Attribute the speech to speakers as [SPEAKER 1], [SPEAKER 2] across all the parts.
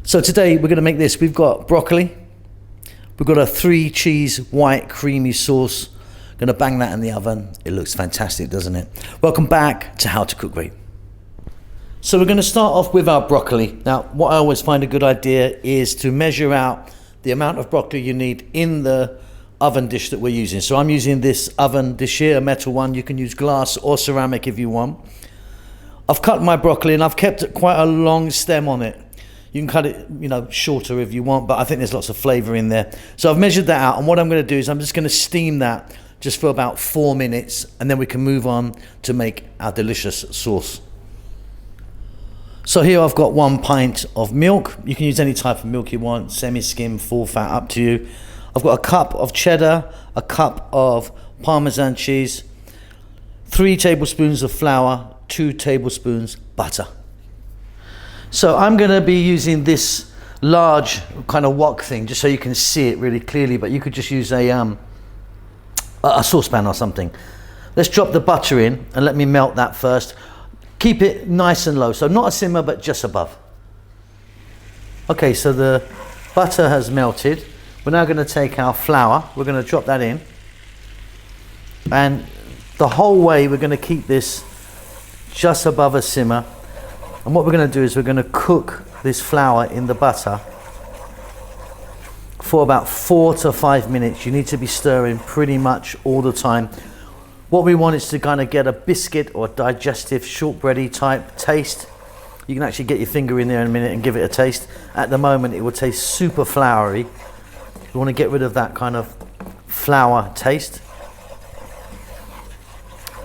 [SPEAKER 1] So today we're going to make this. We've got broccoli. We've got a 3 cheese white creamy sauce. Going to bang that in the oven. It looks fantastic, doesn't it? Welcome back to How to Cook Gratin. So we're going to start off with our broccoli. Now, what I always find a good idea is to measure out the amount of broccoli you need in the oven dish that we're using. So I'm using this oven dish here, a metal one. You can use glass or ceramic if you want. I've cut my broccoli and I've kept quite a long stem on it. You can cut it, shorter if you want, but I think there's lots of flavor in there. So I've measured that out, and what I'm going to do is I'm just going to steam that just for about 4 minutes, and then we can move on to make our delicious sauce. So here I've got 1 pint of milk. You can use any type of milk you want, semi-skim, full fat, up to you. I've got a cup of cheddar, a cup of Parmesan cheese, 3 tablespoons of flour, 2 tablespoons butter. So I'm going to be using this large kind of wok thing just so you can see it really clearly, but you could just use a saucepan or something. Let's drop the butter in and let me melt that first. Keep it nice and low, so not a simmer but just above. Okay, so the butter has melted. We're now going to take our flour, we're going to drop that in, and the whole way we're going to keep this just above a simmer. And what we're going to do is we're going to cook this flour in the butter for about 4 to 5 minutes. You need to be stirring pretty much all the time. What we want is to kind of get a biscuit or digestive shortbready type taste. You can actually get your finger in there in a minute and give it a taste. At the moment it will taste super floury. We want to get rid of that kind of flour taste.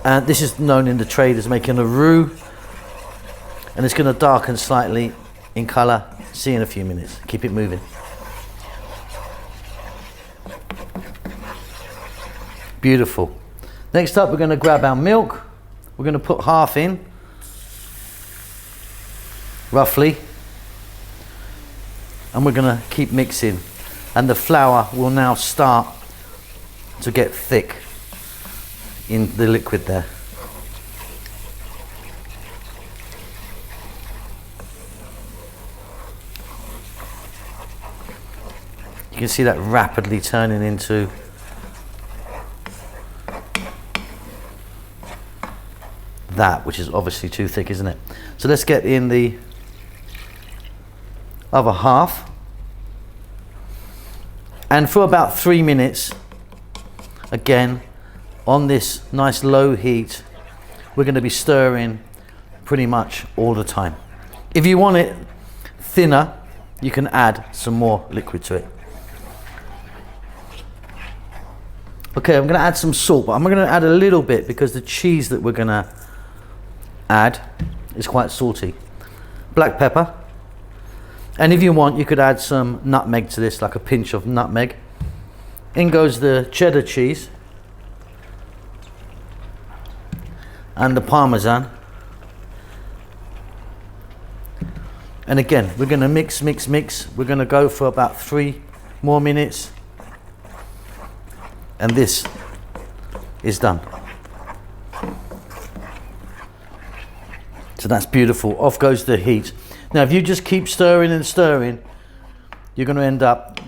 [SPEAKER 1] And this is known in the trade as making a roux. And it's going to darken slightly in colour. See you in a few minutes. Keep it moving. Beautiful. Next up, we're going to grab our milk. We're going to put half in, roughly. And we're going to keep mixing. And the flour will now start to get thick in the liquid there. You can see that rapidly turning into that, which is obviously too thick, isn't it? So let's get in the other half. And for about 3 minutes, again, on this nice low heat, we're going to be stirring pretty much all the time. If you want it thinner, you can add some more liquid to it. Okay, I'm going to add some salt, but I'm going to add a little bit because the cheese that we're going to add is quite salty. Black pepper. And if you want, you could add some nutmeg to this, like a pinch of nutmeg. In goes the cheddar cheese. And the Parmesan. And again, we're going to mix. We're going to go for about 3 more minutes. And this is done. So that's beautiful. Off goes the heat. Now if you just keep stirring and stirring, you're going to end up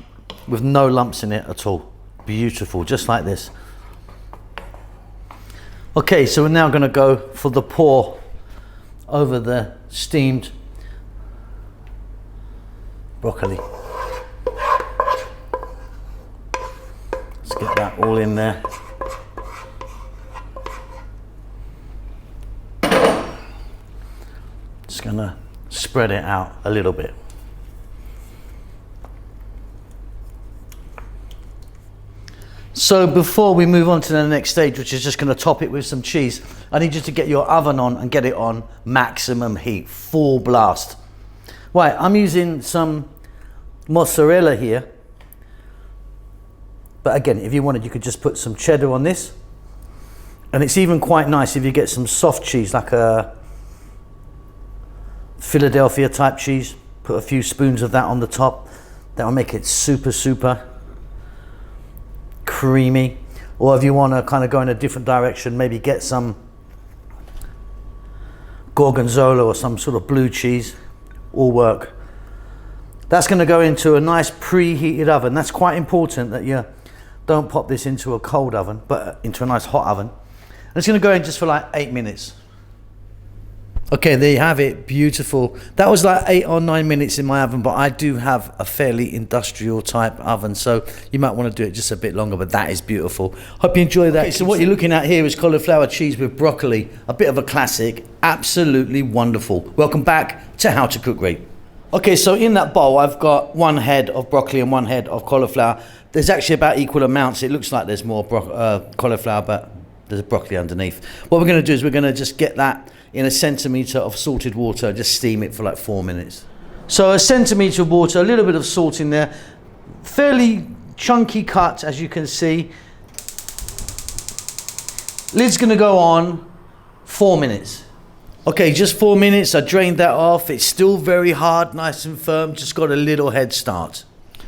[SPEAKER 1] with no lumps in it at all. Beautiful, just like this. Okay, so we're now going to go for the pour over the steamed broccoli. Let's get that all in there. Just gonna spread it out a little bit. So before we move on to the next stage, which is just going to top it with some cheese, I need you to get your oven on and get it on maximum heat, full blast. Right, I'm using some mozzarella here. But again, if you wanted, you could just put some cheddar on this. And it's even quite nice if you get some soft cheese, like a Philadelphia type cheese. Put a few spoons of that on the top. That will make it super, super creamy. Or if you want to kind of go in a different direction, maybe get some gorgonzola or some sort of blue cheese. All work That's going to go into a nice preheated oven. That's quite important that you don't pop this into a cold oven, but into a nice hot oven. And it's going to go in just for like 8 minutes. Okay, there you have it, beautiful. That was like 8 or 9 minutes in my oven, but I do have a fairly industrial type oven, so you might want to do it just a bit longer, but that is beautiful. Hope you enjoy that. Okay, so what you're looking at here is cauliflower cheese with broccoli, a bit of a classic, absolutely wonderful. Welcome back to How to Cook Great. Okay, so in that bowl, I've got 1 head of broccoli and 1 head of cauliflower. There's actually about equal amounts. It looks like there's more cauliflower, but there's broccoli underneath. What we're going to do is we're going to just get that in a centimetre of salted water, just steam it for like 4 minutes. So a centimetre of water, a little bit of salt in there, fairly chunky cut, as you can see. Lid's going to go on 4 minutes. Okay, just 4 minutes. I drained that off. It's still very hard, nice and firm, just got a little head start.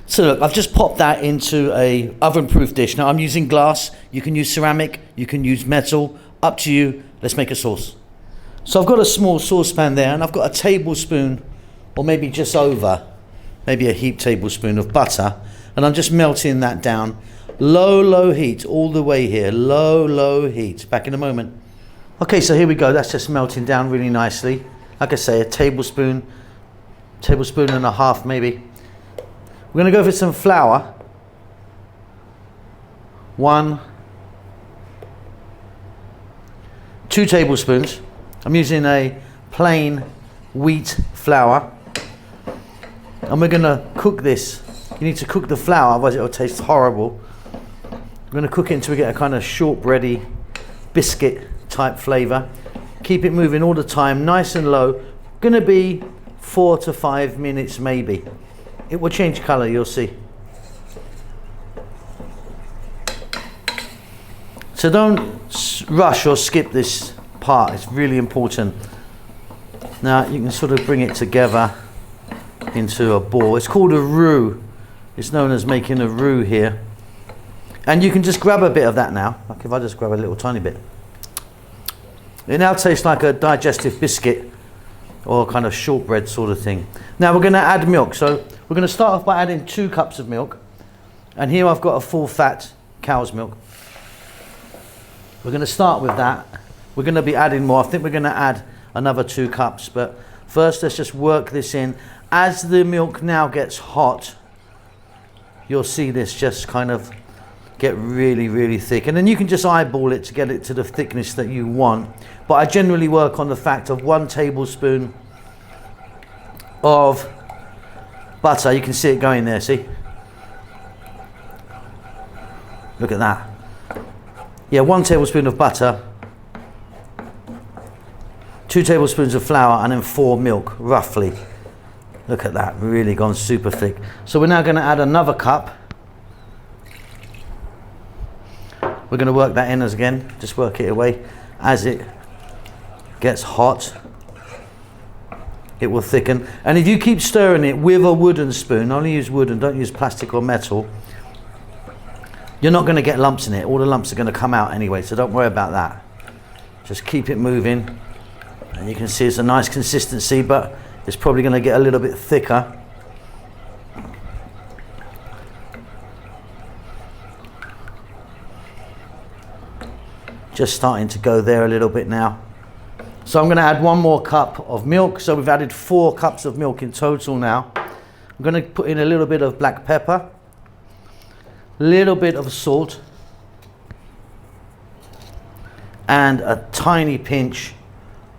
[SPEAKER 1] So look, I've just popped that into a oven-proof dish. Now I'm using glass. You can use ceramic, you can use metal, up to you. Let's make a sauce. So I've got a small saucepan there, and I've got a tablespoon, or maybe just over, maybe a heaped tablespoon of butter, and I'm just melting that down. Low heat all the way here, low heat. Back in a moment. Okay, so here we go. That's just melting down really nicely. Like I say, a tablespoon and a half maybe. We're going to go for some flour. 2 tablespoons. I'm using a plain wheat flour. And we're going to cook this. You need to cook the flour, otherwise it will taste horrible. We're going to cook it until we get a kind of shortbready biscuit type flavour. Keep it moving all the time, nice and low. Going to be 4 to 5 minutes maybe. It will change colour, you'll see. So don't rush or skip this part, it's really important. Now you can sort of bring it together into a ball. It's called a roux. It's known as making a roux here. And you can just grab a bit of that now. Like if I just grab a little tiny bit. It now tastes like a digestive biscuit or kind of shortbread sort of thing. Now we're going to add milk. So we're going to start off by adding 2 cups of milk. And here I've got a full fat cow's milk. We're going to start with that. We're going to be adding more. I think we're going to add another 2 cups. But first let's just work this in. As the milk now gets hot, you'll see this just kind of get really thick, and then you can just eyeball it to get it to the thickness that you want. But I generally work on the fact of 1 tablespoon of butter. You can see it going there, see? Look at that. Yeah, 1 tablespoon of butter, 2 tablespoons of flour, and then 4 milk, roughly. Look at that, really gone super thick. So we're now going to add another cup. We're going to work that in again, just work it away. As it gets hot, it will thicken. And if you keep stirring it with a wooden spoon, only use wooden, don't use plastic or metal, you're not going to get lumps in it. All the lumps are going to come out anyway, so don't worry about that. Just keep it moving. And you can see it's a nice consistency, but it's probably going to get a little bit thicker. Just starting to go there a little bit now. So I'm going to add 1 more cup of milk. So we've added 4 cups of milk in total now. I'm going to put in a little bit of black pepper, a little bit of salt, and a tiny pinch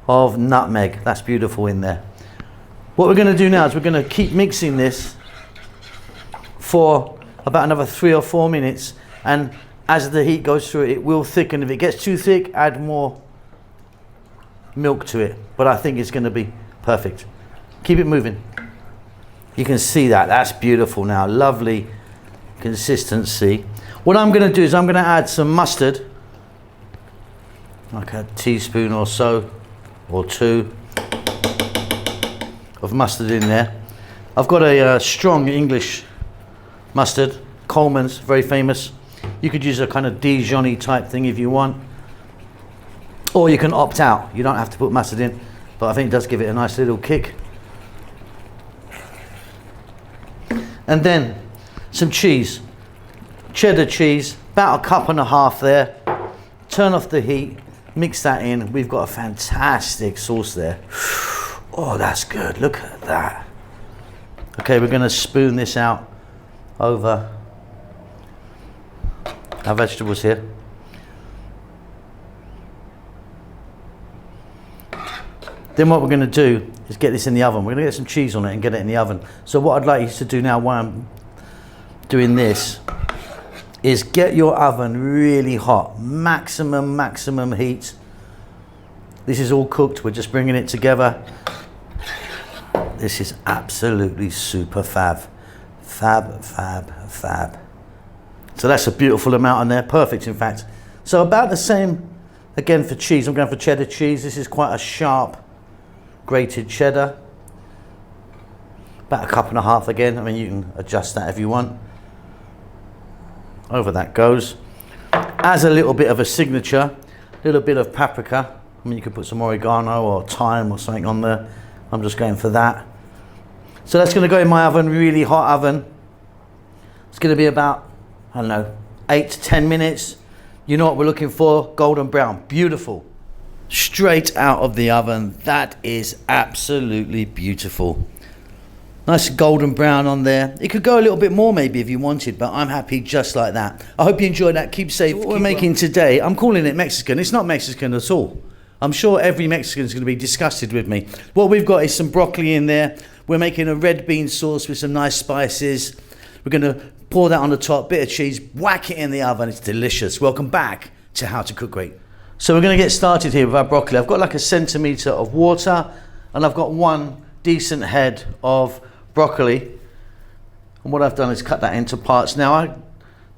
[SPEAKER 1] of nutmeg. That's beautiful in there. What we're going to do now is we're going to keep mixing this for about another 3 or 4 minutes, and as the heat goes through it, it will thicken. If it gets too thick, add more milk to it, but I think it's going to be perfect. Keep it moving. You can see that, that's beautiful now, lovely consistency. What I'm going to do is I'm going to add some mustard, like a teaspoon or so, or 2 of mustard in there. I've got a strong English mustard, Coleman's, very famous. You could use a kind of Dijon-y type thing if you want, or you can opt out. You don't have to put mustard in, but I think it does give it a nice little kick. And then some cheese, cheddar cheese, about 1.5 cups there. Turn off the heat, mix that in. We've got a fantastic sauce there. Oh, that's good. Look at that. Okay, we're going to spoon this out over our vegetables here. Then what we're going to do is get this in the oven. We're going to get some cheese on it and get it in the oven. So what I'd like you to do now while I'm doing this is get your oven really hot, maximum heat. This is all cooked, we're just bringing it together. This is absolutely super fab. Fab. So that's a beautiful amount on there, perfect in fact. So about the same again for cheese. I'm going for cheddar cheese. This is quite a sharp grated cheddar. About 1.5 cups again. I mean, you can adjust that if you want. Over that goes. As a little bit of a signature, a little bit of paprika. I mean, you could put some oregano or thyme or something on there. I'm just going for that. So that's going to go in my oven, really hot oven. It's going to be about, I don't know, 8 to 10 minutes. You know what we're looking for? Golden brown. Beautiful. Straight out of the oven. That is absolutely beautiful. Nice golden brown on there. It could go a little bit more maybe if you wanted, but I'm happy just like that. I hope you enjoyed that. Keep safe. What we're making today, I'm calling it Mexican. It's not Mexican at all. I'm sure every Mexican is going to be disgusted with me. What we've got is some broccoli in there. We're making a red bean sauce with some nice spices. We're going to pour that on the top, bit of cheese, whack it in the oven. It's delicious. Welcome back to How to Cook Great. So we're going to get started here with our broccoli. I've got like 1 centimetre of water and I've got 1 decent head of broccoli. And what I've done is cut that into parts. Now I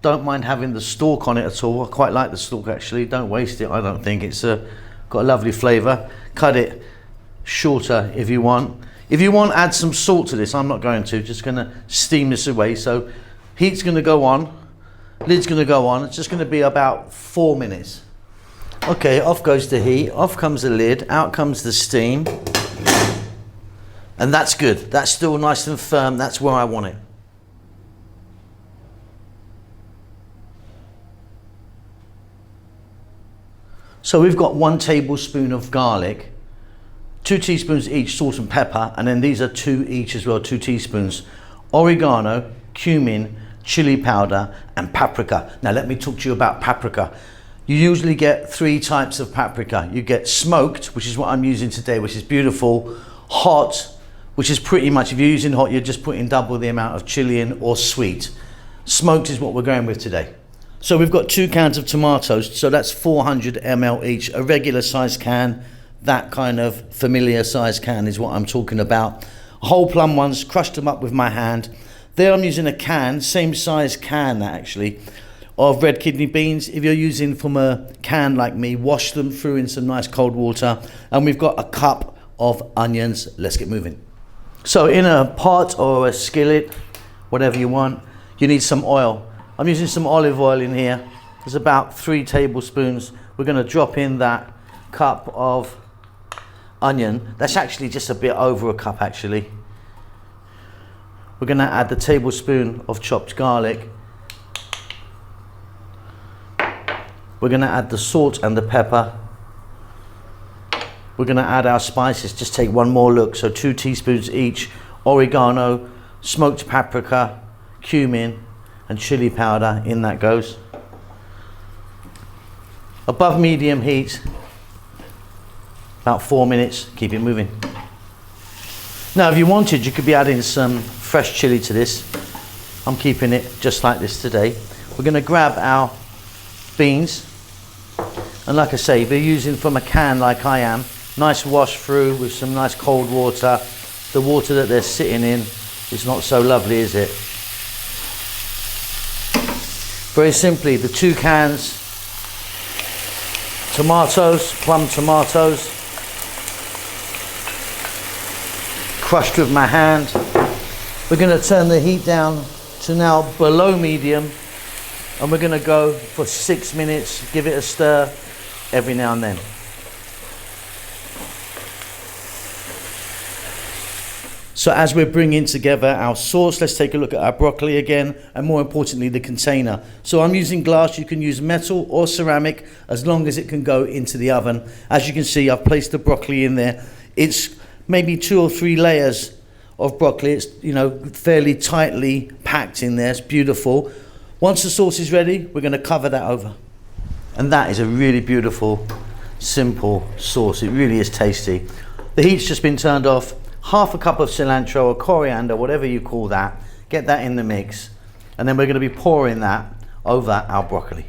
[SPEAKER 1] don't mind having the stalk on it at all. I quite like the stalk actually. Don't waste it, I don't think. It's got a lovely flavour. Cut it shorter if you want. If you want, add some salt to this. I'm not going to. Just going to steam this away. So heat's going to go on. Lid's going to go on. It's just going to be about 4 minutes. Okay, off goes the heat. Off comes the lid. Out comes the steam. And that's good. That's still nice and firm. That's where I want it. So we've got 1 tablespoon of garlic, 2 teaspoons each salt and pepper, and then these are 2 each as well, 2 teaspoons. Oregano, cumin, chili powder, and paprika. Now let me talk to you about paprika. You usually get 3 types of paprika. You get smoked, which is what I'm using today, which is beautiful. Hot, which is pretty much, if you're using hot, you're just putting double the amount of chili in, or sweet. Smoked is what we're going with today. So we've got 2 cans of tomatoes, so that's 400 ml each. A regular size can, that kind of familiar size can is what I'm talking about. Whole plum ones, crushed them up with my hand. There I'm using a can, same size can actually, of red kidney beans. If you're using from a can like me, wash them through in some nice cold water. And we've got 1 cup of onions. Let's get moving. So in a pot or a skillet, whatever you want, you need some oil. I'm using some olive oil in here. There's about 3 tablespoons. We're going to drop in that cup of onion. That's actually just a bit over 1 cup actually. We're going to add the tablespoon of chopped garlic. We're going to add the salt and the pepper. We're going to add our spices. Just take one more look. So 2 teaspoons each. Oregano, smoked paprika, cumin, and chili powder. In that goes. Above medium heat. About 4 minutes. Keep it moving. Now if you wanted, you could be adding some fresh chili to this. I'm keeping it just like this today. We're going to grab our beans. And like I say, if you're using from a can like I am, nice wash through with some nice cold water. The water that they're sitting in is not so lovely, is it? Very simply, the 2 cans, tomatoes, plum tomatoes, crushed with my hand. We're going to turn the heat down to now below medium, and we're going to go for 6 minutes, give it a stir every now and then. So as we're bringing together our sauce, let's take a look at our broccoli again, and more importantly, the container. So I'm using glass. You can use metal or ceramic as long as it can go into the oven. As you can see, I've placed the broccoli in there. It's maybe 2 or 3 layers of broccoli. It's, you know, fairly tightly packed in there. It's beautiful. Once the sauce is ready, we're going to cover that over. And that is a really beautiful, simple sauce. It really is tasty. The heat's just been turned off. Half a cup of cilantro or coriander, whatever you call that. Get that in the mix. And then we're going to be pouring that over our broccoli.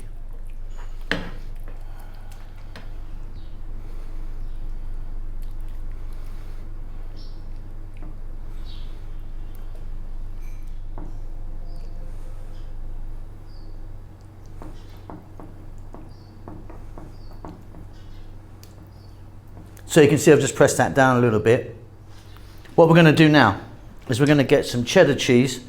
[SPEAKER 1] So you can see I've just pressed that down a little bit. What we're going to do now is we're going to get some cheddar cheese.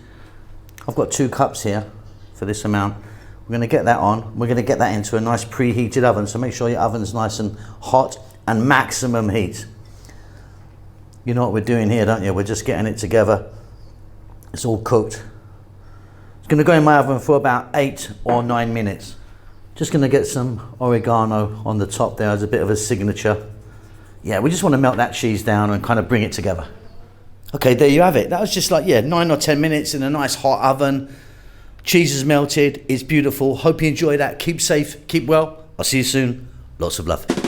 [SPEAKER 1] I've got 2 cups here for this amount. We're going to get that on. We're going to get that into a nice preheated oven. So make sure your oven's nice and hot and maximum heat. You know what we're doing here, don't you? We're just getting it together. It's all cooked. It's going to go in my oven for about 8 or 9 minutes. Just going to get some oregano on the top there as a bit of a signature. Yeah, we just want to melt that cheese down and kind of bring it together. Okay, there you have it. That was just like, 9 or 10 minutes in a nice hot oven. Cheese is melted. It's beautiful. Hope you enjoy that. Keep safe. Keep well. I'll see you soon. Lots of love.